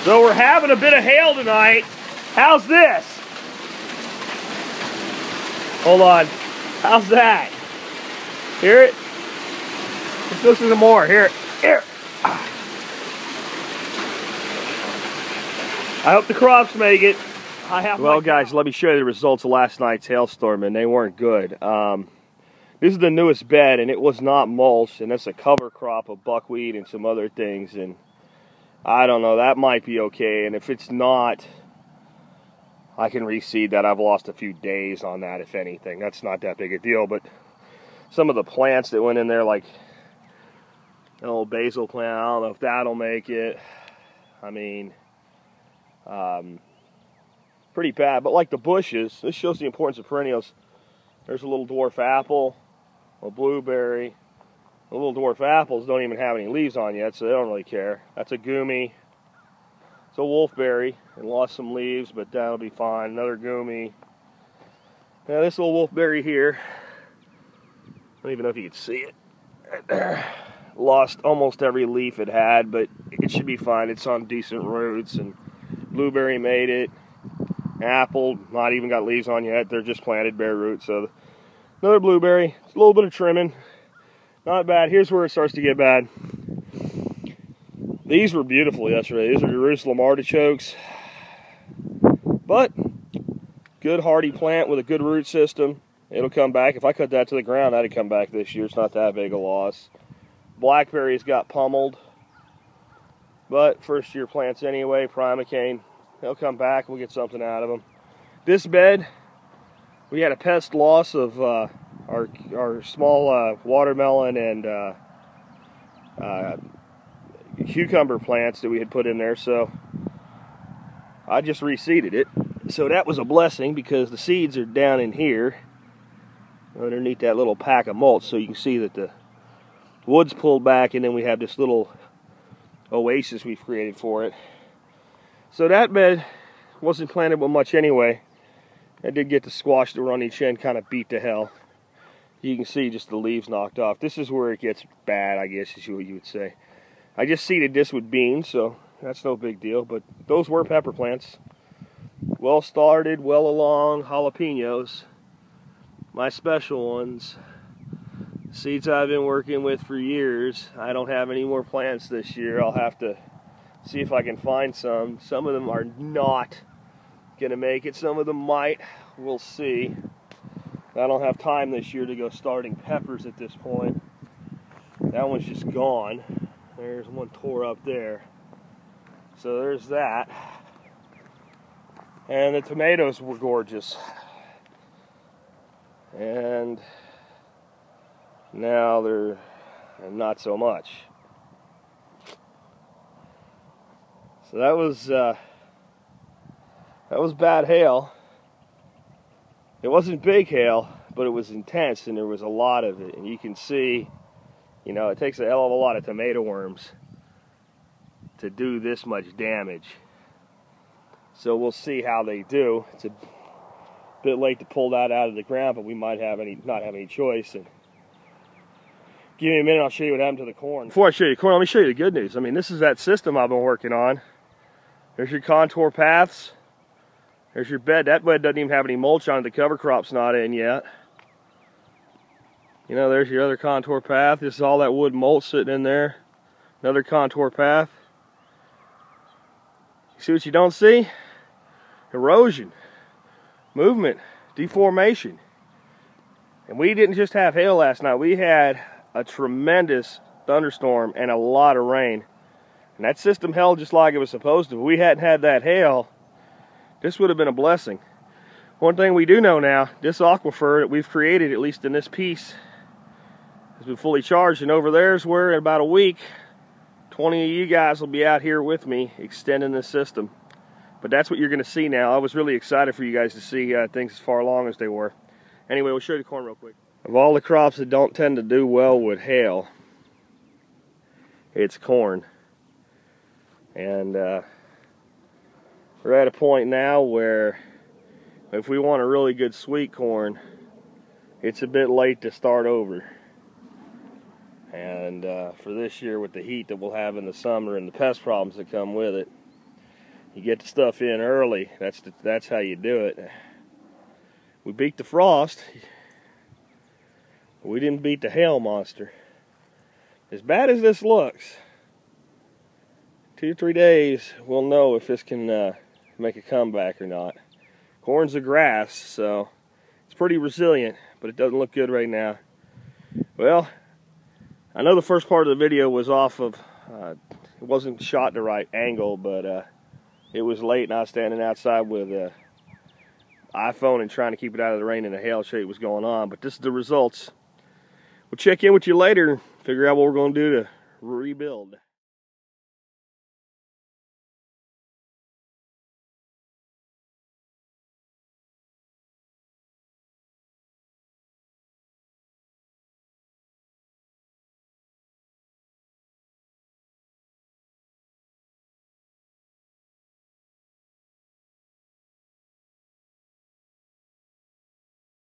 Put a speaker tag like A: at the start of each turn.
A: So we're having a bit of hail tonight. How's this? Hold on. How's that? Hear it? Let's listen to more. Here. I hope the crops make it. Well, guys, let me show you the results of last night's hailstorm, and they weren't good. This is the newest bed, and it was not mulched, and it's a cover crop of buckwheat and some other things, and I don't know, that might be okay, and if it's not, I can reseed that. I've lost a few days on that, if anything. That's not that big a deal, but some of the plants that went in there, like an old basil plant, I don't know if that'll make it. I mean, pretty bad, but like the bushes, this shows the importance of perennials. There's a little dwarf apple, a blueberry. The little dwarf apples don't even have any leaves on yet, so they don't really care. That's a goomy. It's a wolfberry. It lost some leaves, but that'll be fine. Another goomy. Now this little wolfberry here, I don't even know if you can see it. Right there. Lost almost every leaf it had, but it should be fine. It's on decent roots, and blueberry made it. Apple, not even got leaves on yet. They're just planted bare roots. So another blueberry. It's a little bit of trimming. Not bad. Here's where it starts to get bad. These were beautiful yesterday. These are Jerusalem artichokes. But good hardy plant with a good root system. It'll come back. If I cut that to the ground, that'd come back this year. It's not that big a loss. Blackberries got pummeled. But first year plants anyway, primocane. They'll come back. We'll get something out of them. This bed, we had a pest loss of our small watermelon and cucumber plants that we had put in there, so I just reseeded it. So that was a blessing because the seeds are down in here underneath that little pack of mulch, so you can see that the wood's pulled back, and then we have this little oasis we've created for it. So that bed wasn't planted with much anyway. I did get the squash that were on each end kind of beat to hell. You can see just the leaves knocked off. This is where it gets bad, I guess is what you would say. I just seeded this with beans, so that's no big deal. But those were pepper plants. Well started, well along, jalapenos. My special ones. Seeds I've been working with for years. I don't have any more plants this year. I'll have to see if I can find some. Some of them are not gonna make it. Some of them might. We'll see. I don't have time this year to go starting peppers at this point. That one's just gone. There's one tore up there. So there's that. And the tomatoes were gorgeous. And now they're not so much. So that was bad hail. It wasn't big hail, but it was intense, and there was a lot of it. And you can see, you know, it takes a hell of a lot of tomato worms to do this much damage. So we'll see how they do. It's a bit late to pull that out of the ground, but we might not have any choice. And give me a minute, I'll show you what happened to the corn. Before I show you the corn, let me show you the good news. I mean, this is that system I've been working on. There's your contour paths. There's your bed. That bed doesn't even have any mulch on it. The cover crop's not in yet. You know, there's your other contour path. This is all that wood mulch sitting in there. Another contour path. You see what you don't see? Erosion, movement, deformation. And we didn't just have hail last night. We had a tremendous thunderstorm and a lot of rain. And that system held just like it was supposed to. If we hadn't had that hail, this would have been a blessing. One thing we do know now, this aquifer that we've created, at least in this piece, has been fully charged. And over there's where in about a week, 20 of you guys will be out here with me extending this system. But that's what you're going to see now. I was really excited for you guys to see things as far along as they were. Anyway, we'll show you the corn real quick. Of all the crops that don't tend to do well with hail, it's corn. And we're at a point now where if we want a really good sweet corn, it's a bit late to start over. And for this year, with the heat that we'll have in the summer and the pest problems that come with it, You get the stuff in early. That's how you do it. We beat the frost. We didn't beat the hail monster. As bad as this looks, 2 or 3 days, we'll know if this can make a comeback or not. Corn's the grass, so it's pretty resilient, but it doesn't look good right now. Well, I know the first part of the video was off of, it wasn't shot the right angle, but it was late and I was standing outside with an iPhone and trying to keep it out of the rain and the hail, show you what's going on. But this is the results. We'll check in with you later, figure out what we're going to do to rebuild.